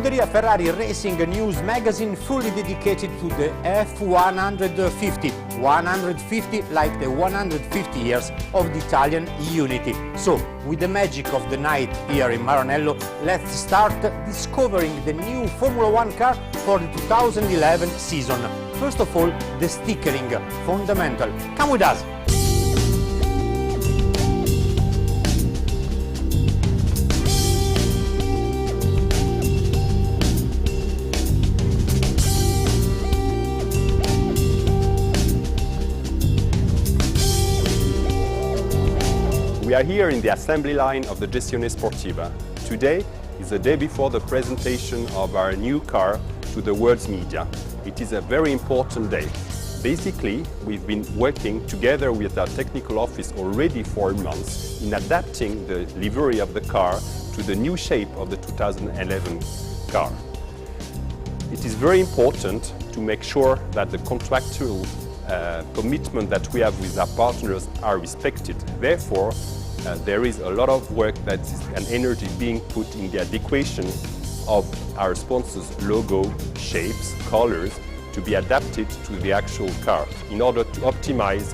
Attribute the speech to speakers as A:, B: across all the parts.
A: Scuderia Ferrari Racing News magazine fully dedicated to the F150. 150 like the 150 years of the Italian unity. So, with the magic of the night here in Maranello, let's start discovering the new Formula 1 car for the 2011 season. First of all, the stickering, fundamental. Come with us!
B: We are here in the assembly line of the Gestione Sportiva. Today is the day before the presentation of our new car to the world's media. It is a very important day. Basically, we've been working together with our technical office already for months in adapting the livery of the car to the new shape of the 2011 car. It is very important to make sure that the contractual commitment that we have with our partners are respected. Therefore, there is a lot of work and energy being put in the adequation of our sponsors' logo, shapes, colors to be adapted to the actual car in order to optimize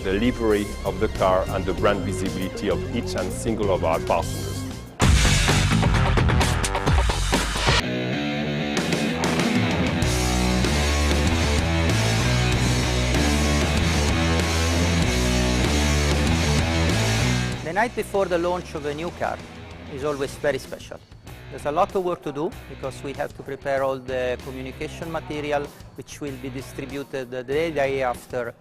B: the livery of the car and the brand visibility of each and single of our partners.
C: The night before the launch of a new car is always very special. There's a lot of work to do because we have to prepare all the communication material which will be distributed the day after,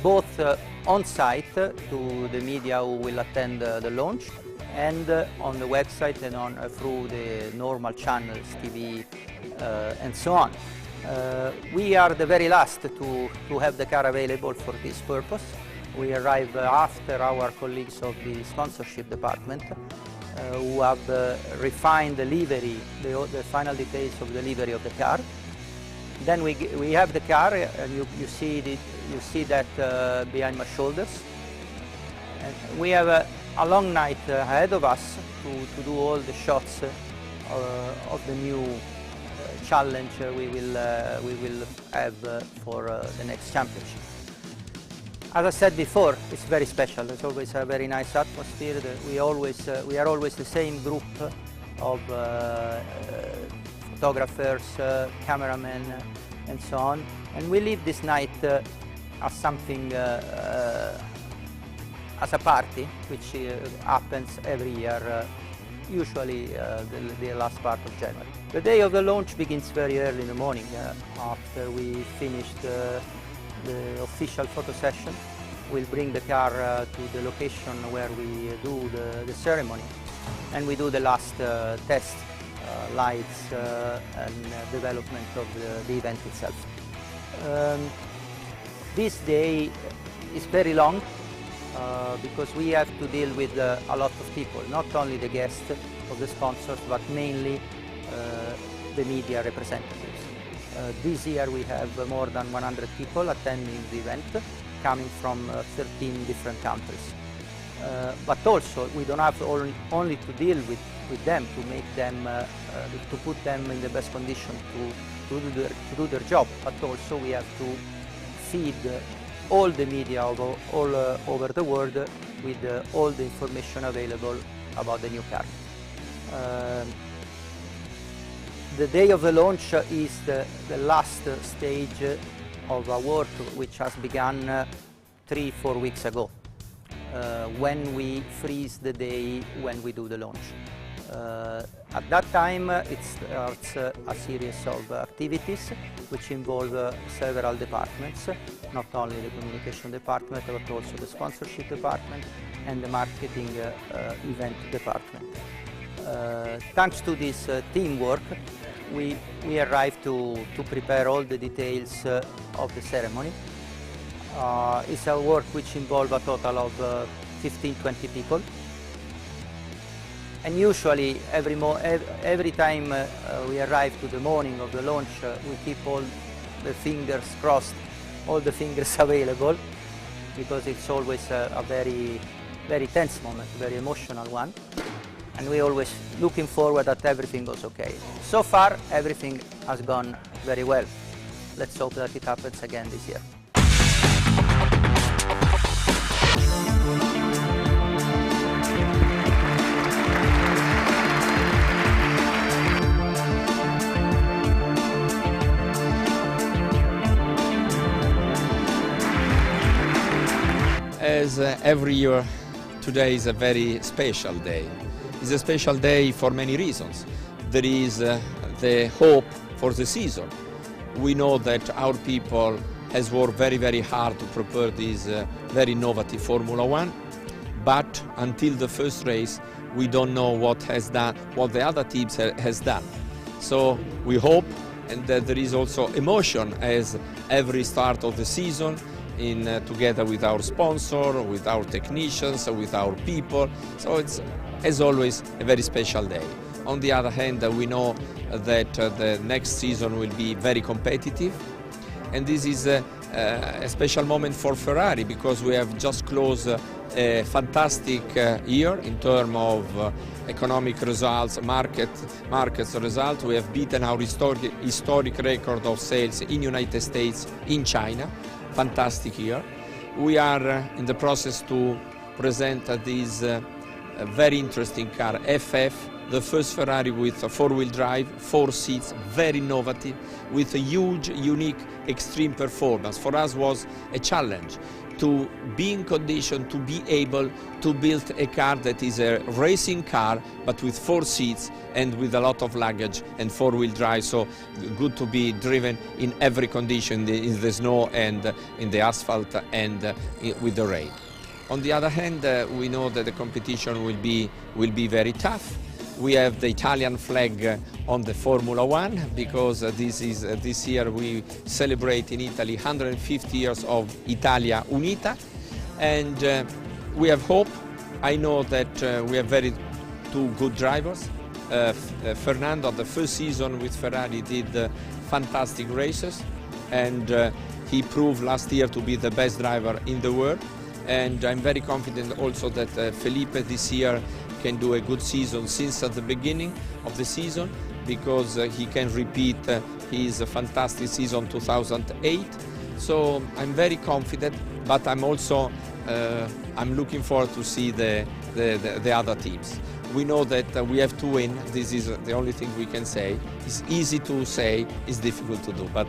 C: both on site to the media who will attend the launch and on the website and through the normal channels, TV and so on. We are the very last to have the car available for this purpose. We arrive after our colleagues of the sponsorship department who have refined the livery, the final details of the livery of the car. Then we have the car, and you see that behind my shoulders. And we have a long night ahead of us to do all the shots of the new challenge we will have for the next championship. As I said before, it's very special. It's always a very nice atmosphere. We are always the same group of photographers, cameramen, and so on. And we live this night as something, as a party, which happens every year, usually the last part of January. The day of the launch begins very early in the morning, after we finished the official photo session. We'll bring the car to the location where we do the ceremony, and we do the last test, lights and development of the event itself. This day is very long because we have to deal with a lot of people, not only the guests of the sponsors, but mainly the media representatives. This year we have more than 100 people attending the event, coming from 13 different countries. But also we don't have only to deal with them, to make them, to put them in the best condition to do their job, but also we have to feed all the media all over the world with all the information available about the new car. The day of the launch is the last stage of a work which has begun 3-4 weeks ago, when we freeze the day when we do the launch. At that time it starts a series of activities which involve several departments, not only the communication department but also the sponsorship department and the marketing event department. Thanks to this teamwork, we arrived to prepare all the details of the ceremony. It's a work which involves a total of 15-20 people. And usually every time we arrive to the morning of the launch, we keep all the fingers crossed, all the fingers available, because it's always a very tense moment, very emotional one. and we always looking forward that everything goes okay. So far, everything has gone very well. Let's hope that it happens again this year.
D: As every year, today is a very special day. It's a special day for many reasons. There is the hope for the season. We know that our people has worked very, very hard to prepare this very innovative Formula One, but until the first race, we don't know what the other teams has done. So we hope, and that there is also emotion as every start of the season, together with our sponsor, with our technicians, with our people. So it's, as always, a very special day. On the other hand, we know that the next season will be very competitive, and this is a special moment for Ferrari because we have just closed a fantastic year in terms of economic results, markets results. We have beaten our historic record of sales in United States, in China. Fantastic year. We are in the process to present this very interesting car, FF, the first Ferrari with a four-wheel drive, 4 seats, very innovative, with a huge, unique, extreme performance. For us was a challenge to be in condition to be able to build a car that is a racing car, but with 4 seats and with a lot of luggage and four-wheel drive, so good to be driven in every condition, in the snow and in the asphalt and with the rain. On the other hand, we know that the competition will be very tough. We have the Italian flag on the Formula One because this year we celebrate in Italy 150 years of Italia Unita, and we have hope. I know that we have two good drivers. Fernando, the first season with Ferrari, did fantastic races, and he proved last year to be the best driver in the world. And I'm very confident also that Felipe this year can do a good season since at the beginning of the season, because he can repeat his fantastic season 2008. So I'm very confident, but I'm also I'm looking forward to see the other teams. We know that we have to win. This is the only thing we can say. It's easy to say, it's difficult to do, but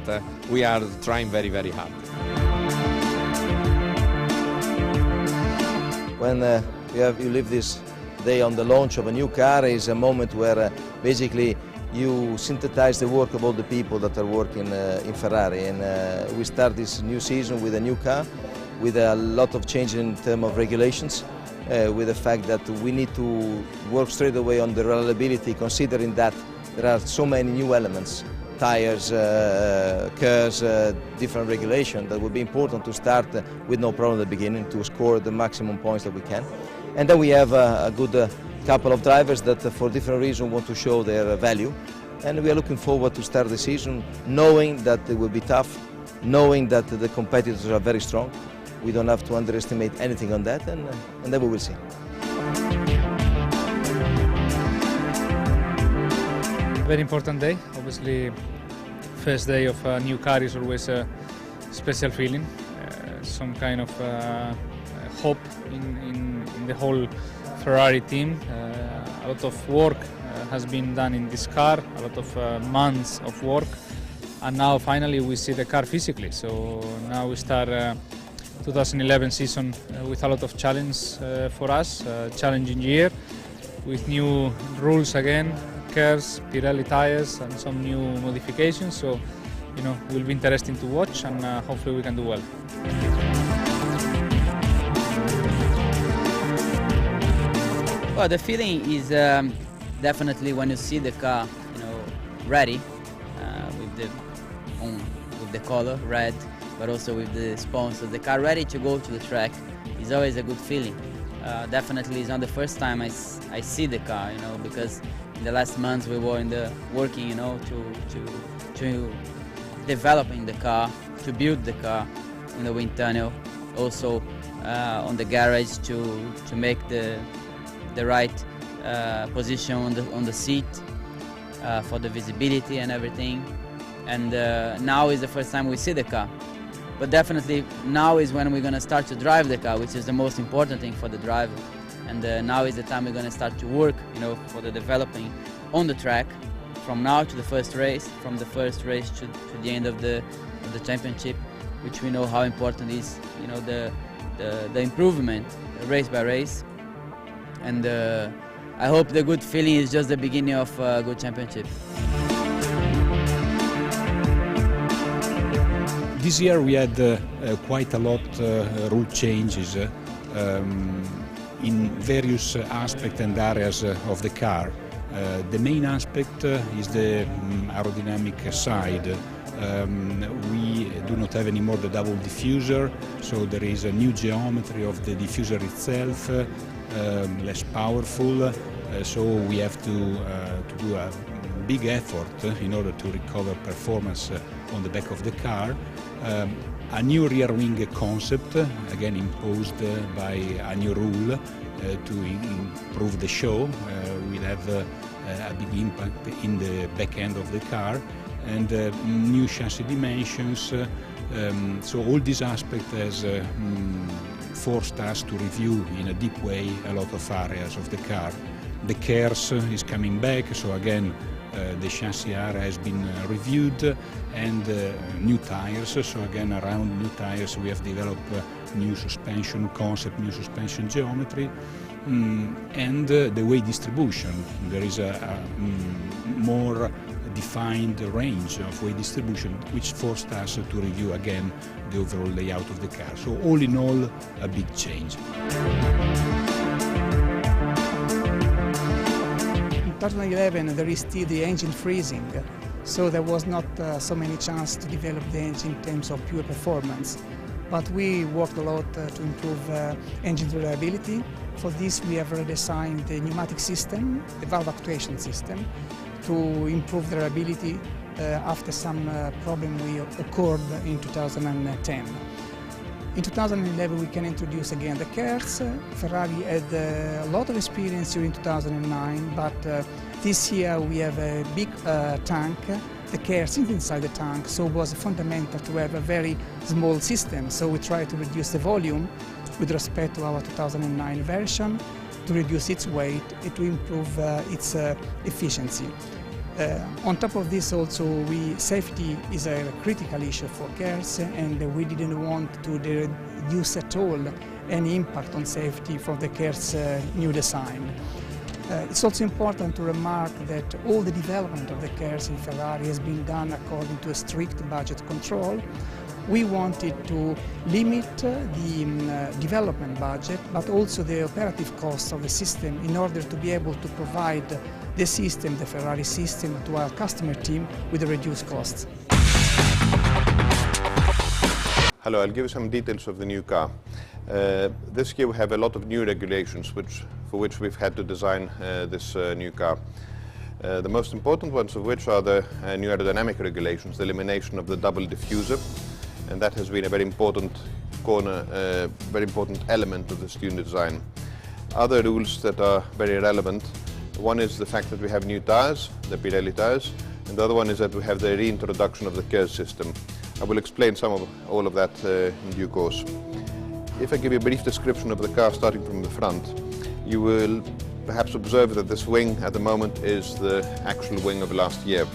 D: we are trying very, very hard.
E: When you live this day on the launch of a new car is a moment where basically you synthesize the work of all the people that are working in Ferrari, and we start this new season with a new car, with a lot of changes in terms of regulations, with the fact that we need to work straight away on the reliability, considering that there are so many new elements, tires, cars, different regulations, that would be important to start with no problem at the beginning, to score the maximum points that we can. And then we have a good couple of drivers that for different reasons want to show their value, and we are looking forward to start the season knowing that it will be tough, knowing that the competitors are very strong. We don't have to underestimate anything on that, and then we will see.
F: Very important day. Obviously, first day of a new car is always a special feeling, some kind of hope in the whole Ferrari team. A lot of work has been done in this car, a lot of months of work, and now finally we see the car physically. So now we start 2011 season with a lot of challenge for us, challenging year with new rules again, cars, Pirelli tires, and some new modifications. So, you know, it will be interesting to watch, and hopefully we can do well.
G: Well, the feeling is definitely when you see the car, you know, ready with the color red, but also with the sponsors, the car ready to go to the track is always a good feeling. Definitely, it's not the first time I see the car, you know, because in the last months we were working, you know, to developing the car, to build the car in the wind tunnel, also on the garage to make the right position on the seat for the visibility and everything. And now is the first time we see the car. But definitely now is when we're going to start to drive the car, which is the most important thing for the driver. And now is the time we're going to start to work, you know, for the developing on the track, from now to the first race, from the first race to the end of the championship, which we know how important is, you know, the improvement race by race. And I hope the good feeling is just the beginning of a good championship.
H: This year we had quite a lot rule changes in various aspects and areas of the car. The main aspect is the aerodynamic side. We do not have anymore the double diffuser, so there is a new geometry of the diffuser itself, less powerful, so we have to do a big effort in order to recover performance on the back of the car. A new rear wing concept, again imposed by a new rule to improve the show, will have a big impact in the back end of the car, and new chassis dimensions. So all these aspects has forced us to review in a deep way a lot of areas of the car. The KERS is coming back, so again the chassis area has been reviewed, and new tires, so again around new tires we have developed new suspension concept, new suspension geometry, and the weight distribution. There is a more defined range of weight distribution, which forced us to review again the overall layout of the car. So all in all, a big change.
I: In 2011 there is still the engine freezing, so there was not so many chances to develop the engine in terms of pure performance. But we worked a lot to improve engine reliability. For this we have redesigned the pneumatic system, the valve actuation system, to improve the reliability after some problem we occurred in 2010. In 2011 we can introduce again the KERS. Ferrari had a lot of experience during 2009, but this year we have a big tank. The KERS is inside the tank, so it was fundamental to have a very small system. So we try to reduce the volume with respect to our 2009 version, to reduce its weight and to improve its efficiency. On top of this also, safety is a critical issue for KERS, and we didn't want to reduce at all any impact on safety from the KERS new design. It's also important to remark that all the development of the KERS in Ferrari has been done according to a strict budget control. We wanted to limit the development budget, but also the operative costs of the system, in order to be able to provide the system, the Ferrari system, to our customer team with reduced costs.
J: Hello, I'll give you some details of the new car. This year we have a lot of new regulations for which we've had to design this new car. The most important ones of which are the new aerodynamic regulations, the elimination of the double diffuser, and that has been a very important very important element of this new design. Other rules that are very relevant, one is the fact that we have new tires, the Pirelli tires, and the other one is that we have the reintroduction of the KERS system. I will explain all of that in due course. If I give you a brief description of the car starting from the front, you will perhaps observe that this wing at the moment is the actual wing of last year.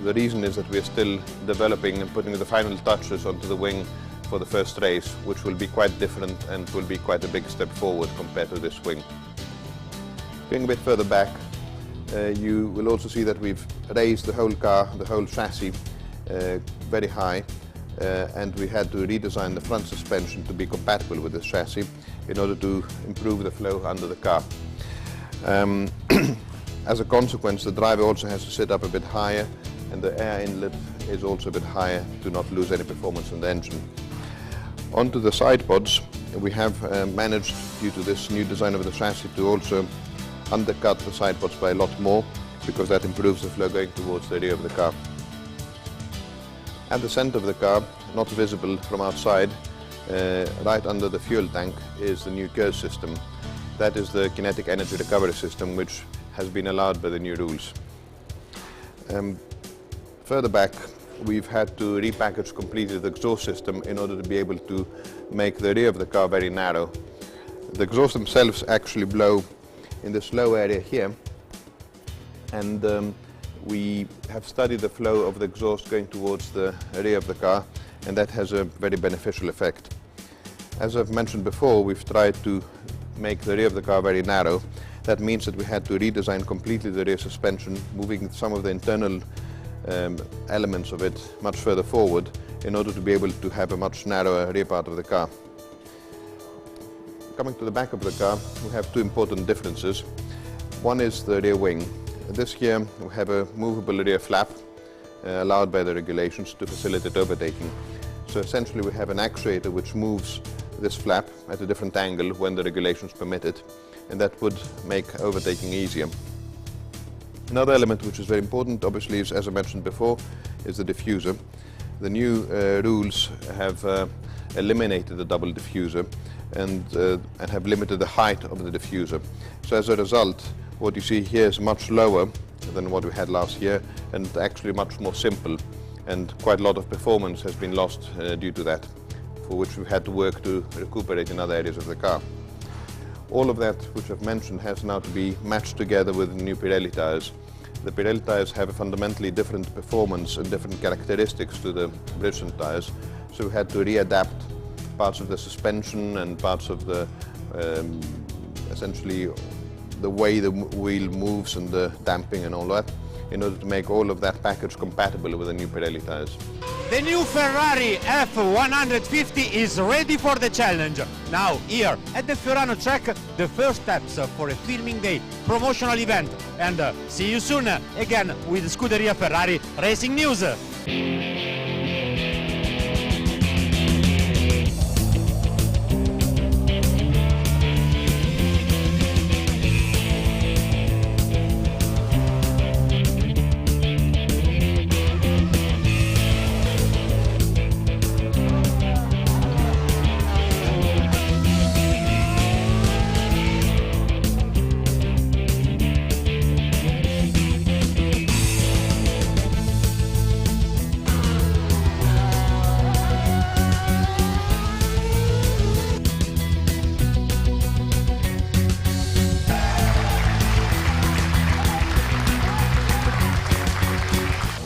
J: The reason is that we are still developing and putting the final touches onto the wing for the first race, which will be quite different and will be quite a big step forward compared to this wing. Going a bit further back, you will also see that we've raised the whole car, the whole chassis, very high, and we had to redesign the front suspension to be compatible with this chassis in order to improve the flow under the car. As a consequence, the driver also has to sit up a bit higher, and the air inlet is also a bit higher to not lose any performance in the engine. Onto the side pods, we have managed, due to this new design of the chassis, to also undercut the side pods by a lot more, because that improves the flow going towards the rear of the car. At the center of the car, not visible from outside, right under the fuel tank, is the new KERS system. That is the kinetic energy recovery system, which has been allowed by the new rules. Further back, we've had to repackage completely the exhaust system in order to be able to make the rear of the car very narrow. The exhausts themselves actually blow in this low area here, and we have studied the flow of the exhaust going towards the rear of the car, and that has a very beneficial effect. As I've mentioned before, we've tried to make the rear of the car very narrow. That means that we had to redesign completely the rear suspension, moving some of the internal elements of it much further forward in order to be able to have a much narrower rear part of the car. Coming to the back of the car, we have two important differences. One is the rear wing. This here we have a movable rear flap allowed by the regulations to facilitate overtaking. So essentially we have an actuator which moves this flap at a different angle when the regulations permit it, and that would make overtaking easier. Another element which is very important, obviously, is, as I mentioned before, is the diffuser. The new rules have eliminated the double diffuser and have limited the height of the diffuser. So as a result, what you see here is much lower than what we had last year, and actually much more simple, and quite a lot of performance has been lost due to that, for which we've had to work to recuperate in other areas of the car. All of that which I've mentioned has now to be matched together with the new Pirelli tyres. The Pirelli tyres have a fundamentally different performance and different characteristics to the Bridgestone tyres, so we had to readapt parts of the suspension and parts of the essentially the way the wheel moves and the damping and all that, in order to make all of that package compatible with the new Pirelli tyres.
A: The new Ferrari F150 is ready for the challenge. Now, here at the Fiorano track, the first steps for a filming day promotional event. And see you soon again with Scuderia Ferrari Racing News.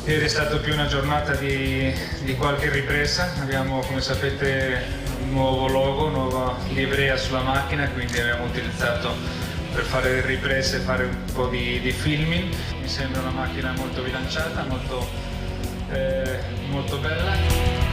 F: Ieri è stata più una giornata di qualche ripresa, abbiamo, come sapete, un nuovo logo, nuova livrea sulla macchina, quindi abbiamo utilizzato per fare le riprese, fare un po' di filming. Mi sembra una macchina molto bilanciata, molto bella.